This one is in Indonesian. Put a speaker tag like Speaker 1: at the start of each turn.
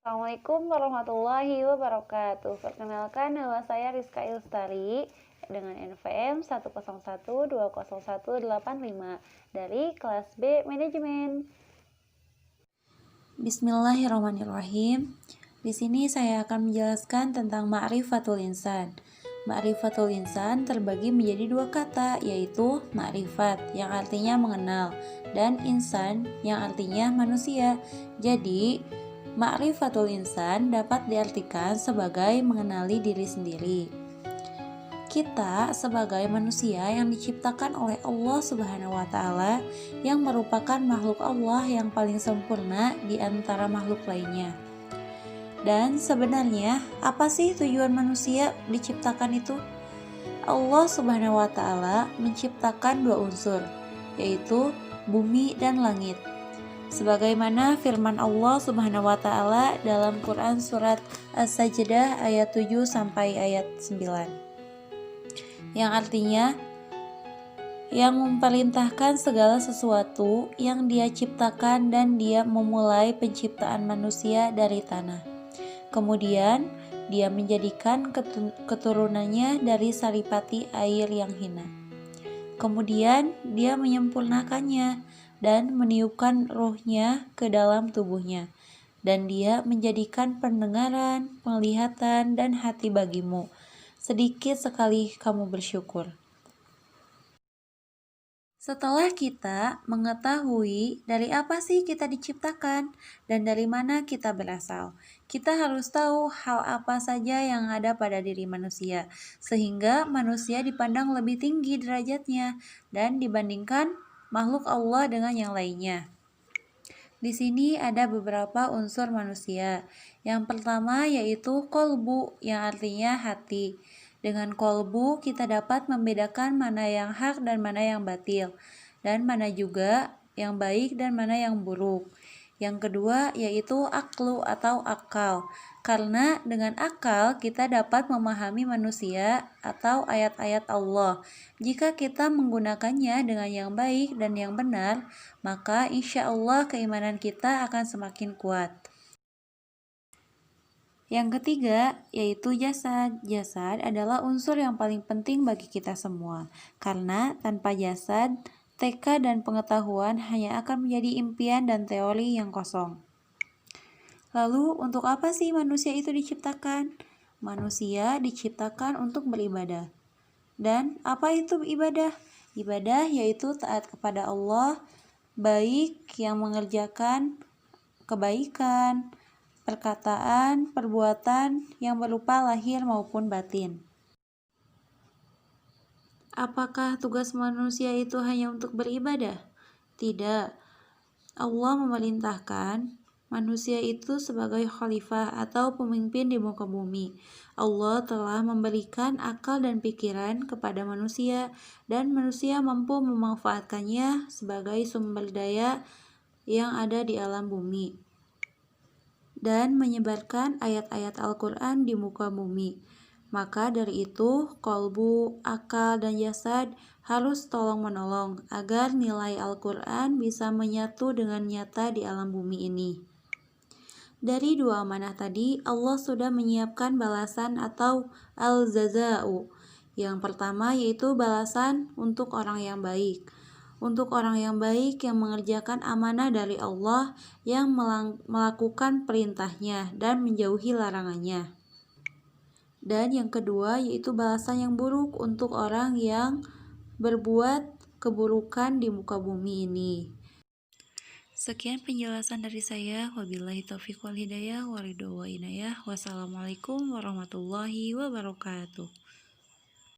Speaker 1: Assalamualaikum warahmatullahi wabarakatuh. Perkenalkan, nama saya Rizka Ilstari dengan NPM 101201805 dari kelas B Manajemen.
Speaker 2: Bismillahirrahmanirrahim. Di sini saya akan menjelaskan tentang ma'rifatul insan. Ma'rifatul insan terbagi menjadi dua kata, yaitu ma'rifat yang artinya mengenal dan insan yang artinya manusia. Jadi, ma'rifatul insan dapat diartikan sebagai mengenali diri sendiri. Kita sebagai manusia yang diciptakan oleh Allah Subhanahu wa taala yang merupakan makhluk Allah yang paling sempurna di antara makhluk lainnya. Dan sebenarnya apa sih tujuan manusia diciptakan itu? Allah Subhanahu wa taala menciptakan dua unsur, yaitu bumi dan langit. Sebagaimana firman Allah Subhanahu wa taala dalam Quran surat As-Sajdah ayat 7 sampai ayat 9. Yang artinya yang memerintahkan segala sesuatu yang Dia ciptakan dan Dia memulai penciptaan manusia dari tanah. Kemudian Dia menjadikan keturunannya dari saripati air yang hina. Kemudian Dia menyempurnakannya dan meniupkan ruhnya ke dalam tubuhnya. Dan Dia menjadikan pendengaran, penglihatan, dan hati bagimu. Sedikit sekali kamu bersyukur. Setelah kita mengetahui dari apa sih kita diciptakan dan dari mana kita berasal, kita harus tahu hal apa saja yang ada pada diri manusia, sehingga manusia dipandang lebih tinggi derajatnya dan dibandingkan makhluk Allah dengan yang lainnya. Di sini ada beberapa unsur manusia. Yang pertama yaitu kolbu, yang artinya hati. Dengan kolbu kita dapat membedakan mana yang hak dan mana yang batil, dan mana juga yang baik dan mana yang buruk. Yang kedua yaitu aklu atau akal, karena dengan akal kita dapat memahami manusia atau ayat-ayat Allah. Jika kita menggunakannya dengan yang baik dan yang benar, maka insya Allah keimanan kita akan semakin kuat. Yang ketiga yaitu jasad. Jasad adalah unsur yang paling penting bagi kita semua, karena tanpa jasad, tekad dan pengetahuan hanya akan menjadi impian dan teori yang kosong. Lalu untuk apa sih manusia itu diciptakan? Manusia diciptakan untuk beribadah. Dan apa itu ibadah? Ibadah yaitu taat kepada Allah, baik yang mengerjakan kebaikan, perkataan, perbuatan yang berupa lahir maupun batin. Apakah tugas manusia itu hanya untuk beribadah? Tidak. Allah memerintahkan manusia itu sebagai khalifah atau pemimpin di muka bumi. Allah telah memberikan akal dan pikiran kepada manusia dan manusia mampu memanfaatkannya sebagai sumber daya yang ada di alam bumi dan menyebarkan ayat-ayat Al-Quran di muka bumi. Maka dari itu, kolbu, akal, dan jasad harus tolong-menolong agar nilai Al-Quran bisa menyatu dengan nyata di alam bumi ini. Dari dua amanah tadi, Allah sudah menyiapkan balasan atau al-jaza'u. Yang pertama yaitu balasan untuk orang yang baik. Untuk orang yang baik yang mengerjakan amanah dari Allah, yang melakukan perintahnya dan menjauhi larangannya. Dan yang kedua yaitu balasan yang buruk untuk orang yang berbuat keburukan di muka bumi ini. Sekian penjelasan dari saya. Wabillahi taufiq wal hidayah, waridho wa inayah. Wassalamualaikum warahmatullahi wabarakatuh.